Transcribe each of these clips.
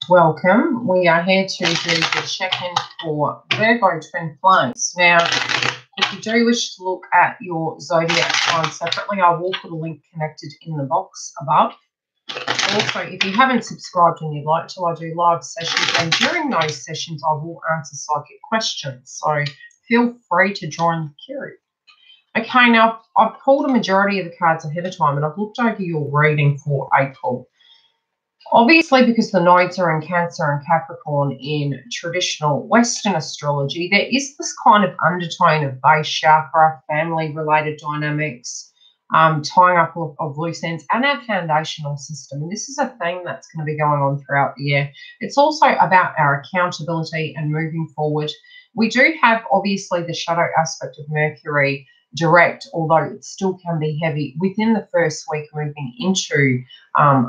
Welcome. We are here to do the check-in for Virgo twin flames. Now, if you do wish to look at your zodiac sign separately, I will put a link connected in the box above. Also, if you haven't subscribed and you'd like to, I do live sessions, and during those sessions, I will answer psychic questions. So feel free to join the queue. Okay, now I've pulled a majority of the cards ahead of time, and I've looked over your reading for April. Obviously, because the nodes are in Cancer and Capricorn in traditional Western astrology, there is this kind of undertone of base chakra, family-related dynamics, tying up of loose ends, and our foundational system. And this is a theme that's going to be going on throughout the year. It's also about our accountability and moving forward. We do have, obviously, the shadow aspect of Mercury direct, although it still can be heavy within the first week moving into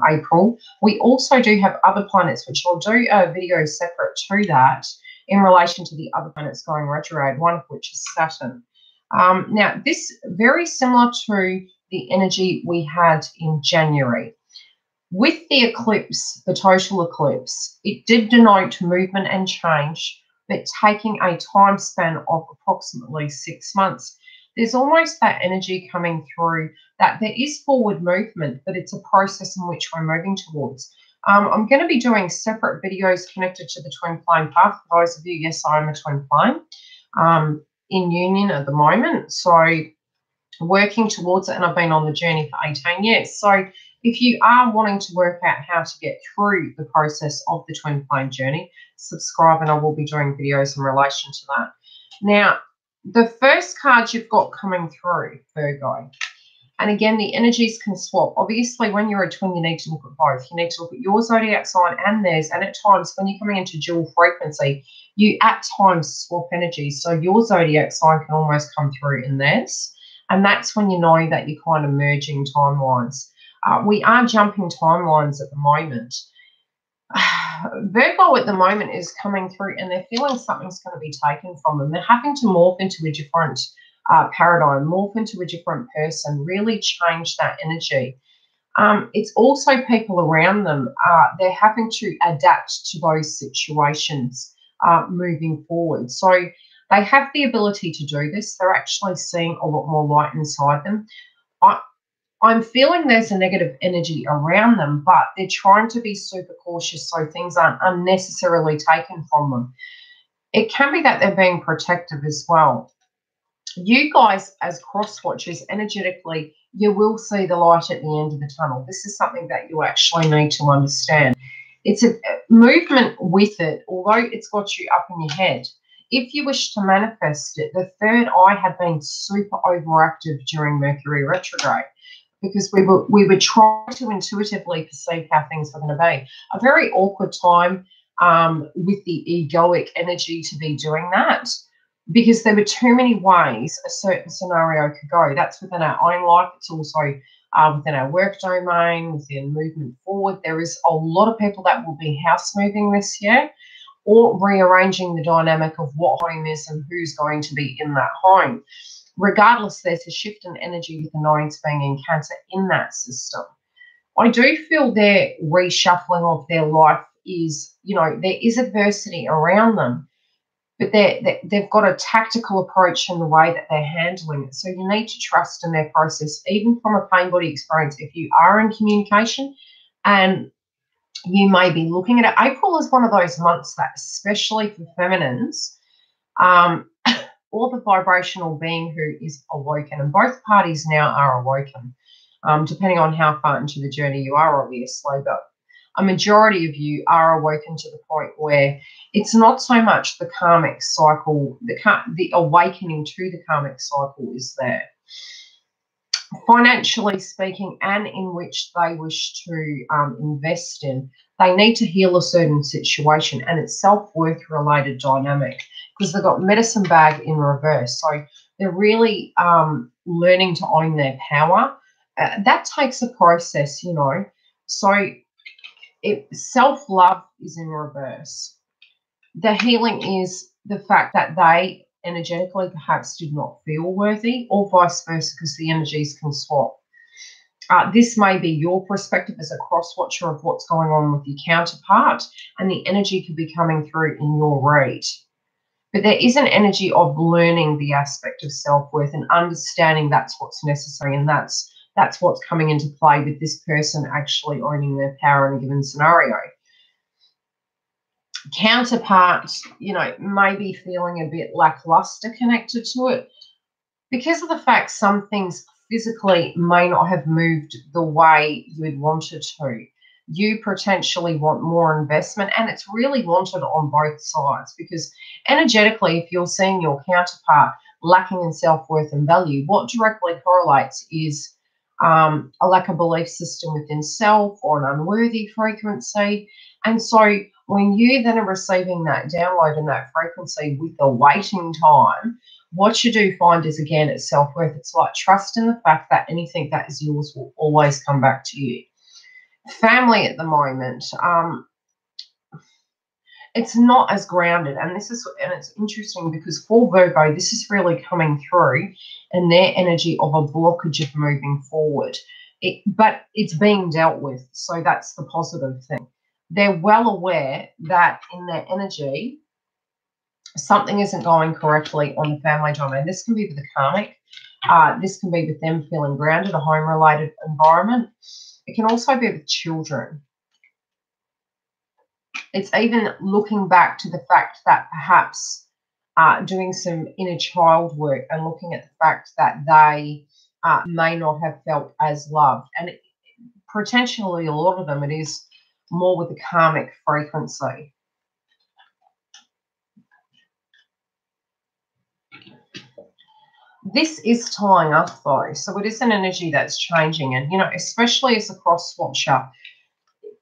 April. We also do have other planets, which I'll do a video separate to that in relation to the other planets going retrograde, one of which is Saturn. Now, this very similar to the energy we had in January. With the eclipse, the total eclipse, it did denote movement and change, but taking a time span of approximately 6 months. There's almost that energy coming through that there is forward movement, but it's a process in which we're moving towards. I'm going to be doing separate videos connected to the twin flame path. For those of you, yes, I'm a twin flame in union at the moment. So working towards it, and I've been on the journey for 18 years. So if you are wanting to work out how to get through the process of the twin flame journey, subscribe and I will be doing videos in relation to that. Now, the first card you've got coming through, Virgo, and again, the energies can swap. Obviously, when you're a twin, you need to look at both. You need to look at your zodiac sign and theirs, and at times, when you're coming into dual frequency, you at times swap energies. So your zodiac sign can almost come through in theirs, and that's when you know that you're kind of merging timelines. We are jumping timelines at the moment. Virgo at the moment is coming through and they're feeling something's going to be taken from them. They're having to morph into a different paradigm, morph into a different person, really change that energy. It's also people around them. They're having to adapt to those situations moving forward. So they have the ability to do this. They're actually seeing a lot more light inside them. I'm feeling there's a negative energy around them, but they're trying to be super cautious so things aren't unnecessarily taken from them. It can be that they're being protective as well. You guys, as cross-watchers, energetically, you will see the light at the end of the tunnel. This is something that you actually need to understand. It's a movement with it, although it's got you up in your head. If you wish to manifest it, the third eye had been super overactive during Mercury retrograde, because we were trying to intuitively perceive how things were going to be. A very awkward time with the egoic energy to be doing that, because there were too many ways a certain scenario could go. That's within our own life. It's also within our work domain, within movement forward. There is a lot of people that will be house moving this year, or rearranging the dynamic of what home is and who's going to be in that home. Regardless, there's a shift in energy with the nodes being in Cancer in that system. I do feel their reshuffling of their life is, you know, there is adversity around them, but they've got a tactical approach in the way that they're handling it. So you need to trust in their process, even from a pain body experience. If you are in communication and you may be looking at it, April is one of those months that, especially for feminines, or the vibrational being who is awoken, and both parties now are awoken, depending on how far into the journey you are, obviously, but a majority of you are awoken to the point where it's not so much the karmic cycle, the awakening to the karmic cycle is there. Financially speaking, and in which they wish to invest in, they need to heal a certain situation, and it's self-worth related dynamic, because they've got medicine bag in reverse. So they're really learning to own their power. That takes a process, you know. So self-love is in reverse. The healing is the fact that they energetically perhaps did not feel worthy, or vice versa, because the energies can swap. This may be your perspective as a cross-watcher of what's going on with your counterpart, and the energy could be coming through in your read. But there is an energy of learning the aspect of self-worth and understanding that's what's necessary, and that's what's coming into play with this person actually owning their power in a given scenario. Counterpart, you know, may be feeling a bit lackluster connected to it because of the fact some things physically may not have moved the way you had wanted to. You potentially want more investment, and it's really wanted on both sides, because energetically, if you're seeing your counterpart lacking in self-worth and value, what directly correlates is a lack of belief system within self or an unworthy frequency. And so when you then are receiving that download and that frequency with the waiting time, what you do find is, again, it's self-worth. It's like trust in the fact that anything that is yours will always come back to you. Family at the moment, it's not as grounded, and it's interesting because for Virgo, this is really coming through in their energy of a blockage of moving forward. But it's being dealt with, so that's the positive thing. They're well aware that in their energy, something isn't going correctly on the family domain. This can be with the karmic. This can be with them feeling grounded, a home-related environment. It can also be with children. It's even looking back to the fact that perhaps doing some inner child work and looking at the fact that they may not have felt as loved. And potentially a lot of them, it is more with the karmic frequency. This is tying up, though, so it is an energy that's changing. And, you know, especially as a cross-watcher,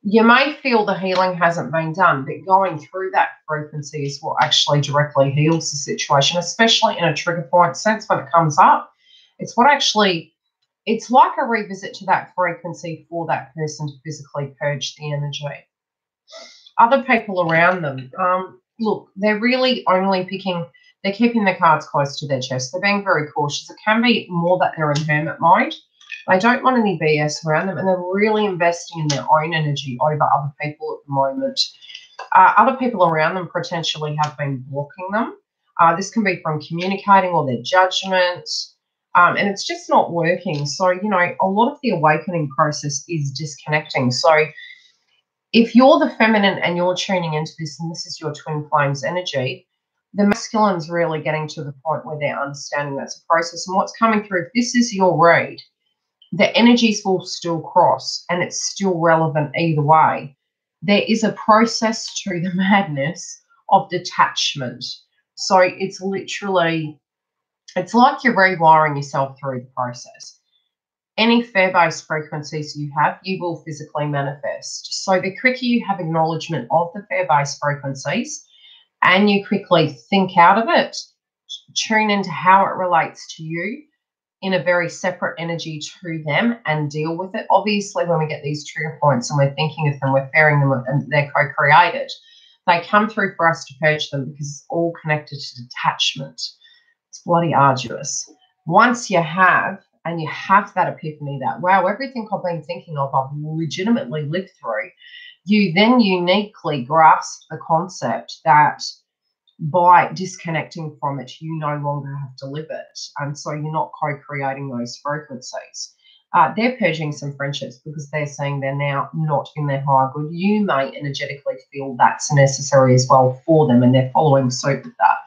you may feel the healing hasn't been done, but going through that frequency is what actually directly heals the situation, especially in a trigger point sense when it comes up. It's what actually, it's like a revisit to that frequency for that person to physically purge the energy. Other people around them, look, they're really only they're keeping their cards close to their chest. They're being very cautious. It can be more that they're in hermit mode. They don't want any BS around them, and they're really investing in their own energy over other people at the moment. Other people around them potentially have been blocking them. This can be from communicating or their judgment, and it's just not working. So, you know, a lot of the awakening process is disconnecting. So if you're the feminine and you're tuning into this, and this is your twin flames energy, the masculine's really getting to the point where they're understanding that's a process. And what's coming through, if this is your read, the energies will still cross and it's still relevant either way. There is a process to the madness of detachment. So it's literally, it's like you're rewiring yourself through the process. Any fair-based frequencies you have, you will physically manifest. So the quicker you have acknowledgement of the fair-based frequencies and you quickly think out of it, tune into how it relates to you in a very separate energy to them and deal with it. Obviously, when we get these trigger points and we're thinking of them, we're pairing them and they're co-created, they come through for us to purge them because it's all connected to detachment. It's bloody arduous. Once you have, and you have that epiphany that, wow, everything I've been thinking of, I've legitimately lived through, you then uniquely grasp the concept that by disconnecting from it, you no longer have to live it. And so you're not co-creating those frequencies. They're purging some friendships because they're saying they're now not in their higher good. You may energetically feel that's necessary as well for them, and they're following suit with that.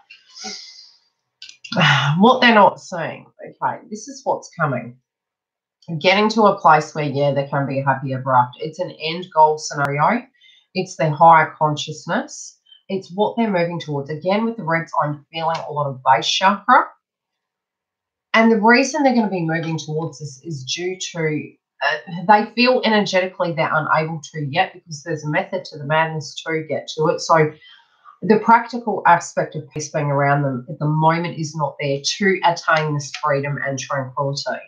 What they're not saying, okay, this is what's coming. Getting to a place where, yeah, there can be a happy ever after. It's an end goal scenario. It's their higher consciousness. It's what they're moving towards. Again, with the Reds, I'm feeling a lot of base chakra. And the reason they're going to be moving towards this is due to they feel energetically they're unable to yet because there's a method to the madness to get to it. So the practical aspect of peace being around them at the moment is not there to attain this freedom and tranquility.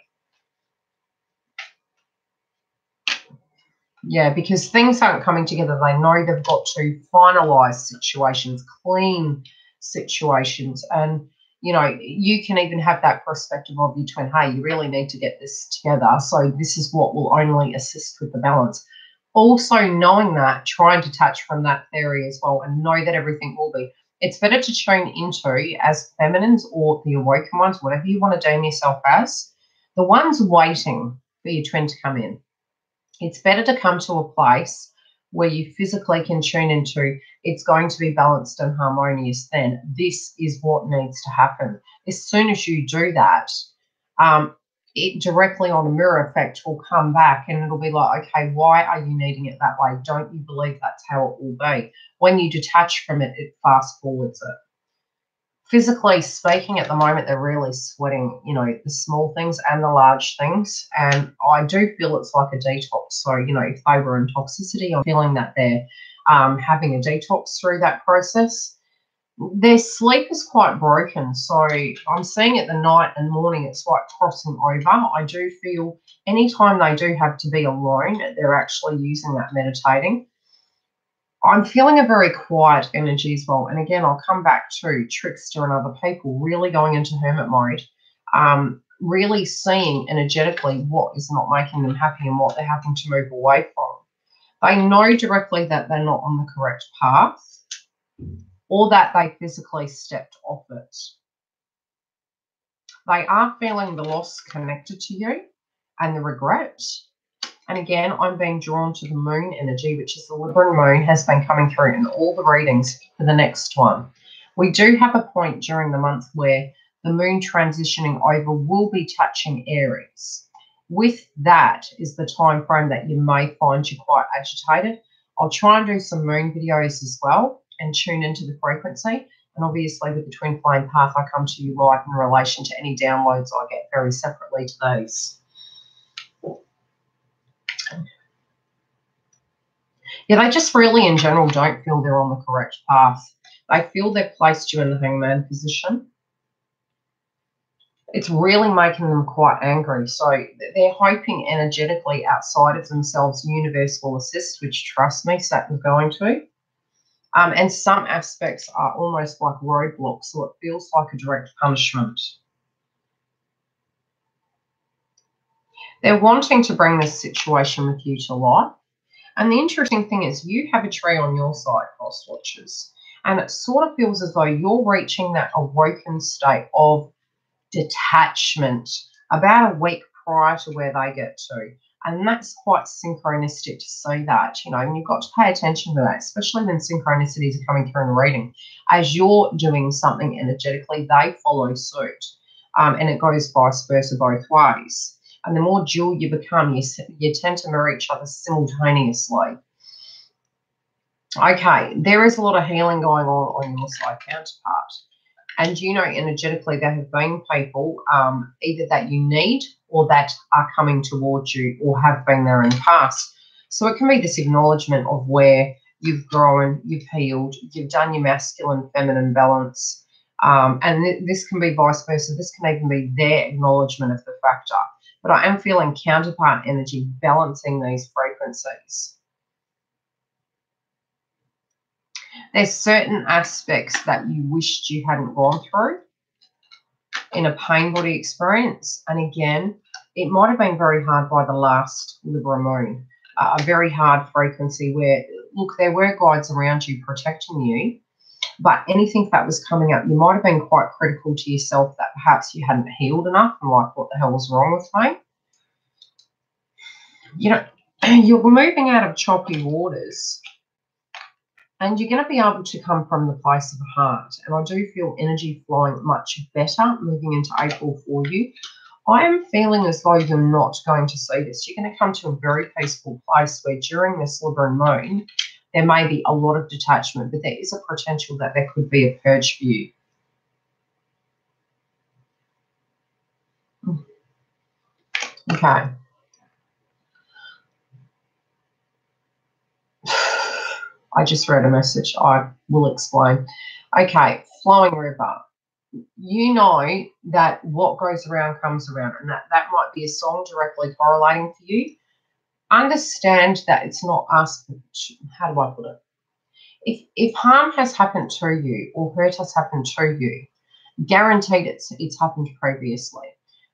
Yeah, because things aren't coming together. They know they've got to finalise situations, clean situations. And, You know, you can even have that perspective of your twin, hey, you really need to get this together. So this is what will only assist with the balance. Also knowing that, try and detach from that theory as well and know that everything will be. It's better to tune into as feminines or the awoken ones, whatever you want to deem yourself as, the ones waiting for your twin to come in. It's better to come to a place where you physically can tune into it's going to be balanced and harmonious. Then this is what needs to happen. As soon as you do that, it directly on the mirror effect will come back and it'll be like, okay, why are you needing it that way? Don't you believe that's how it will be? When you detach from it, it fast forwards it. Physically speaking, at the moment, they're really sweating, you know, the small things and the large things. And I do feel it's like a detox. So, you know, if they were in toxicity, I'm feeling that they're having a detox through that process. Their sleep is quite broken. So I'm seeing it the night and morning, it's like crossing over. I do feel anytime they do have to be alone, they're actually using that meditating. I'm feeling a very quiet energy as well. And again, I'll come back to trickster and other people really going into hermit mode, really seeing energetically what is not making them happy and what they're having to move away from. They know directly that they're not on the correct path or that they physically stepped off it. They are feeling the loss connected to you and the regret. And again, I'm being drawn to the moon energy, which is the Libra moon, has been coming through in all the readings for the next one. We do have a point during the month where the moon transitioning over will be touching Aries. With that is the time frame that you may find you quite agitated. I'll try and do some moon videos as well and tune into the frequency. And obviously with the twin flame path, I come to you live in relation to any downloads I get very separately to these. Yeah, they just really, in general, don't feel they're on the correct path. They feel they've placed you in the hangman position. It's really making them quite angry. So they're hoping energetically outside of themselves, the universe will assist, which, trust me, Saturn's going to. And some aspects are almost like roadblocks, so it feels like a direct punishment. They're wanting to bring this situation with you to life. And the interesting thing is you have a tree on your side, cross watchers, and it sort of feels as though you're reaching that awoken state of detachment about a week prior to where they get to. And that's quite synchronistic to see that, you know, and you've got to pay attention to that, especially when synchronicities are coming through in the reading. As you're doing something energetically, they follow suit. And it goes vice versa both ways. And the more dual you become, you tend to mirror each other simultaneously. Okay, there is a lot of healing going on your side, counterpart. And you know energetically there have been people either that you need or that are coming towards you or have been there in the past. So it can be this acknowledgement of where you've grown, you've healed, you've done your masculine, feminine balance. And this can be vice versa. This can even be their acknowledgement of the factor. But I am feeling counterpart energy balancing these frequencies. There's certain aspects that you wished you hadn't gone through in a pain body experience. And again, it might have been very hard by the last Libra moon, a very hard frequency where, look, there were guides around you protecting you, but anything that was coming up, you might have been quite critical to yourself that perhaps you hadn't healed enough and like, what the hell was wrong with me? You know, you're moving out of choppy waters and you're going to be able to come from the place of the heart. And I do feel energy flowing much better moving into April for you. I am feeling as though you're not going to see this. You're going to come to a very peaceful place where during this Libra moon, there may be a lot of detachment, but there is a potential that there could be a purge for you. Okay. I just read a message. I will explain. Okay, flowing river. You know that what goes around comes around, and that might be a song directly correlating for you. Understand that it's not us. How do I put it? If harm has happened to you or hurt has happened to you, guaranteed it's happened previously.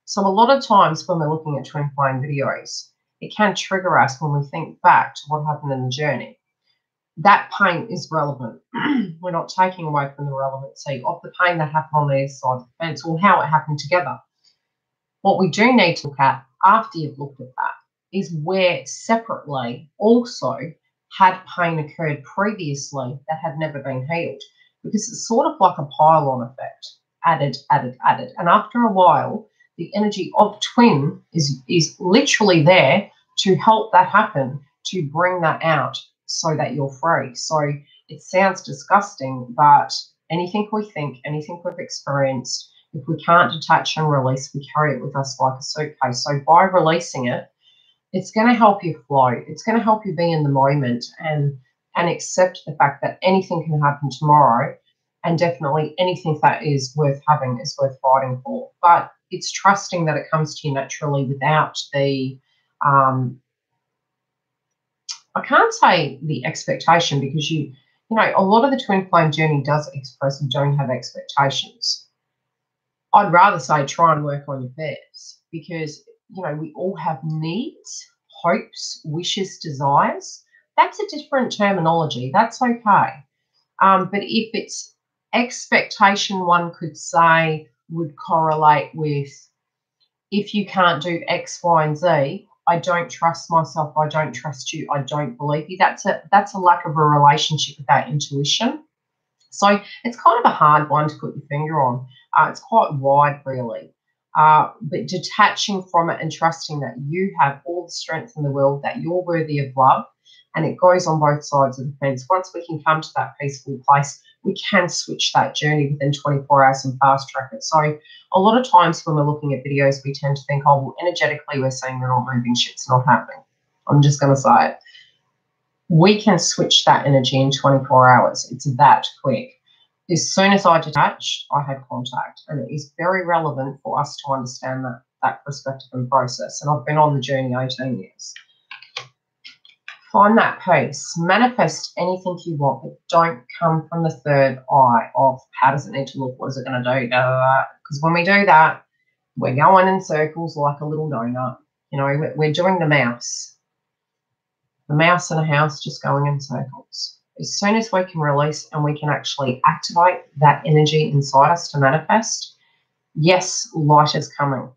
So a lot of times when we're looking at twin flame videos, it can trigger us when we think back to what happened in the journey. That pain is relevant. We're not taking away from the relevancy of the pain that happened on the other side of the fence or how it happened together. What we do need to look at after you've looked at that is where separately also had pain occurred previously that had never been healed, because it's sort of like a pile-on effect, added. And after a while, the energy of twin is literally there to help that happen, to bring that out so that you're free. So it sounds disgusting, but anything we think, anything we've experienced, if we can't detach and release, we carry it with us like a suitcase. So by releasing it, it's going to help you flow. It's going to help you be in the moment and accept the fact that anything can happen tomorrow, and definitely anything that is worth having is worth fighting for. But it's trusting that it comes to you naturally without the, I can't say the expectation, because you know, a lot of the twin flame journey does express you don't have expectations. I'd rather say try and work on your fears, because, you know, we all have needs, hopes, wishes, desires. That's a different terminology. That's okay. But if it's expectation, one could say, would correlate with, if you can't do X, Y, and Z, I don't trust myself, I don't trust you, I don't believe you. That's a lack of a relationship with that intuition. So it's kind of a hard one to put your finger on. It's quite wide, really. But detaching from it and trusting that you have all the strength in the world, that you're worthy of love, and it goes on both sides of the fence. Once we can come to that peaceful place, we can switch that journey within 24 hours and fast track it. So a lot of times when we're looking at videos, we tend to think, oh, well, energetically we're saying we're not moving, shit's not happening. I'm just going to say it. We can switch that energy in 24 hours. It's that quick. As soon as I detached, I had contact, and it is very relevant for us to understand that perspective and process. And I've been on the journey 18 years. Find that peace. Manifest anything you want, but don't come from the third eye of how does it need to look, what is it going to do, because when we do that, we're going in circles like a little donut. You know, we're doing the mouse in a house, just going in circles. As soon as we can release and we can actually activate that energy inside us to manifest, yes, light is coming.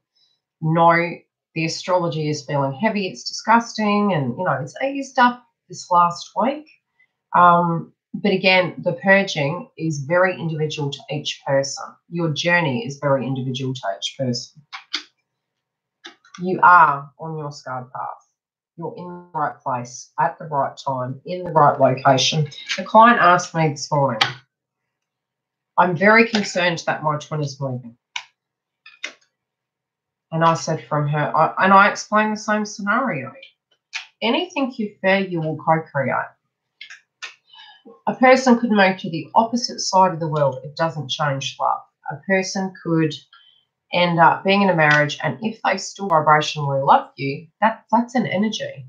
No, the astrology is feeling heavy, it's disgusting, and, you know, it's eased up this last week. But again, the purging is very individual to each person. Your journey is very individual to each person. You are on your scarred path. You're in the right place at the right time, in the right location. The client asked me this morning, I'm very concerned that my twin is moving. And I said from her, I explained the same scenario. Anything you fear, you will co-create. A person could move to the opposite side of the world. It doesn't change love. A person could end up being in a marriage, and if they still vibrationally love you, that's an energy.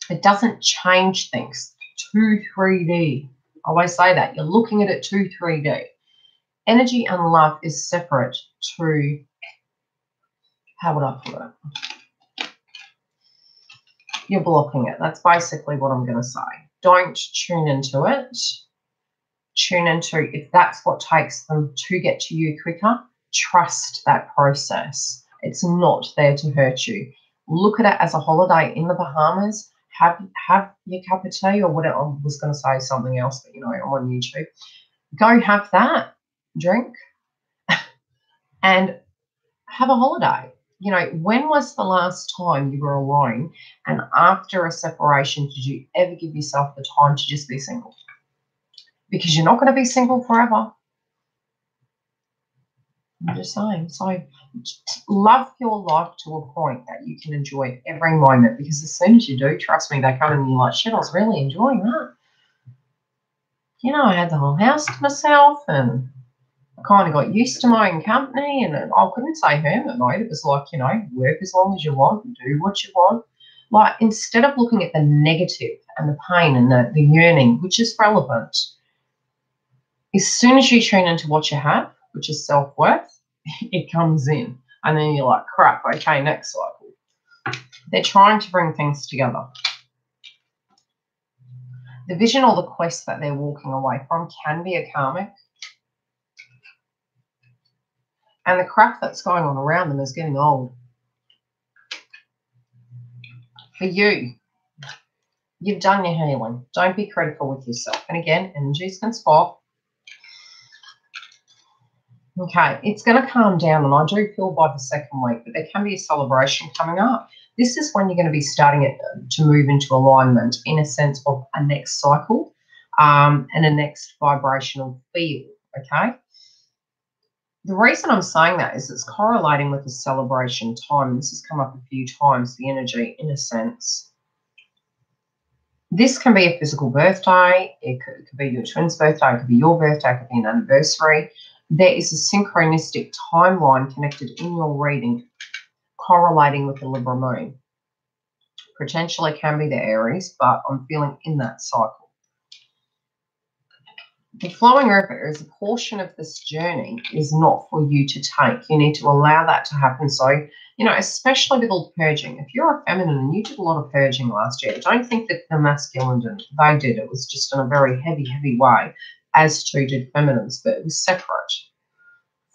It doesn't change things. 2-3D. I always say that. You're looking at it 2-3D. Energy and love is separate to, how would I put it? You're blocking it. That's basically what I'm going to say. Don't tune into it. Tune into, if that's what takes them to get to you quicker, trust that process. It's not there to hurt you. Look at it as a holiday in the Bahamas. Have your cup of tea or whatever. I was going to say something else, but, you know, I'm on YouTube. Go have that drink and have a holiday. You know, when was the last time you were alone, and after a separation, did you ever give yourself the time to just be single? Because you're not going to be single forever. I'm just saying. So love your life to a point that you can enjoy every moment, because as soon as you do, trust me, they come and you're like, shit, I was really enjoying that. You know, I had the whole house to myself, and I kind of got used to my own company, and I couldn't say hermit mode. It was like, you know, work as long as you want, do what you want. Like, instead of looking at the negative and the pain and the yearning, which is relevant, as soon as you tune into what you have, which is self-worth, it comes in. And then you're like, crap, okay, next cycle. They're trying to bring things together. The vision or the quest that they're walking away from can be a karmic. And the crap that's going on around them is getting old. For you, you've done your healing. Don't be critical with yourself. And again, energies can swap. Okay, it's going to calm down, and I do feel by the second week, but there can be a celebration coming up. This is when you're going to be starting it to move into alignment in a sense of a next cycle and a next vibrational field, okay? The reason I'm saying that is it's correlating with the celebration time. This has come up a few times, the energy, in a sense. This can be a physical birthday. It could be your twin's birthday. It could be your birthday. It could be an anniversary. There is a synchronistic timeline connected in your reading correlating with the Libra moon. Potentially can be the Aries, but I'm feeling in that cycle. The flowing river is a portion of this journey is not for you to take. You need to allow that to happen. So, you know, especially with all the purging. If you're a feminine and you did a lot of purging last year, don't think that the masculine didn't. They did. It was just in a very heavy, heavy way, as too did feminines, but it was separate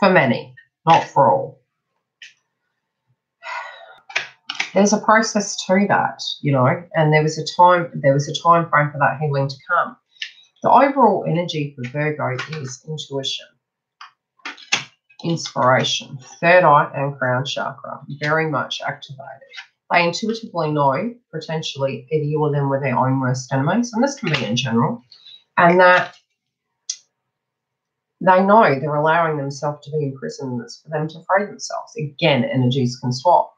for many, not for all. There's a process to that, you know, and there was a time frame for that healing to come. The overall energy for Virgo is intuition, inspiration, third eye and crown chakra, very much activated. They intuitively know, potentially, either you or them were their own worst enemies, and this can be in general, and that they know they're allowing themselves to be in prison, and it's for them to free themselves. Again, energies can swap.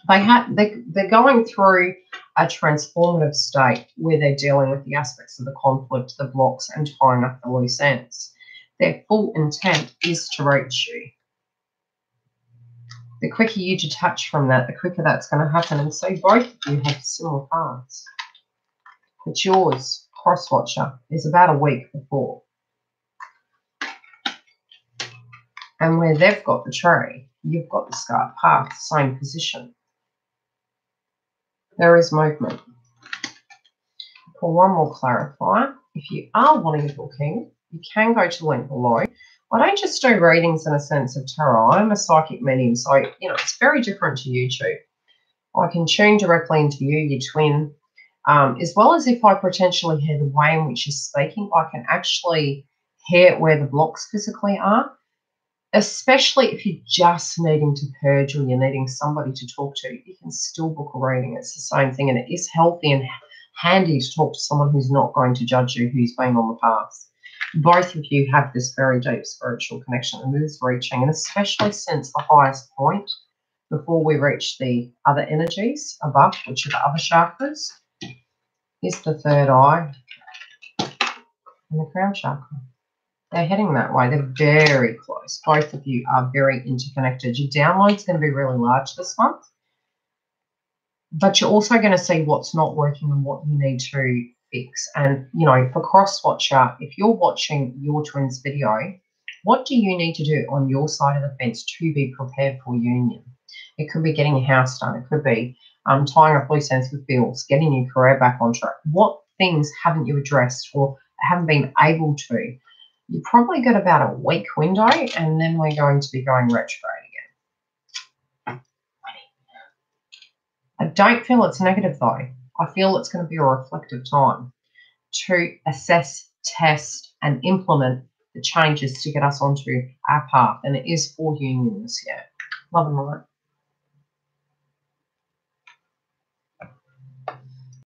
They're going through a transformative state where they're dealing with the aspects of the conflict, the blocks, and tying up the loose ends. Their full intent is to reach you. The quicker you detach from that, the quicker that's going to happen. And so both of you have similar paths. But yours, cross-watcher, is about a week before. And where they've got the tree, you've got the scarp path, same position. There is movement. For one more clarifier, if you are wanting a booking, you can go to the link below. I don't just do readings in a sense of tarot. I'm a psychic medium, so, you know, it's very different to YouTube. I can tune directly into you, your twin, as well as if I potentially hear the way in which you're speaking, I can actually hear where the blocks physically are. Especially if you're just needing to purge or you're needing somebody to talk to, you can still book a reading. It's the same thing, and it is healthy and handy to talk to someone who's not going to judge you, who's been on the path. Both of you have this very deep spiritual connection, and it is reaching, and especially since the highest point, before we reach the other energies above, which are the other chakras, is the third eye and the crown chakra. They're heading that way. They're very close. Both of you are very interconnected. Your download's going to be really large this month. But you're also going to see what's not working and what you need to fix. And, you know, for cross-watcher, if you're watching your twin's video, what do you need to do on your side of the fence to be prepared for union? It could be getting a house done. It could be tying up loose ends with bills, getting your career back on track. What things haven't you addressed or haven't been able to? You've probably got about a week window, and then we're going to be going retrograde again. I don't feel it's negative, though. I feel it's going to be a reflective time to assess, test, and implement the changes to get us onto our path, and it is for union this year. Love and light.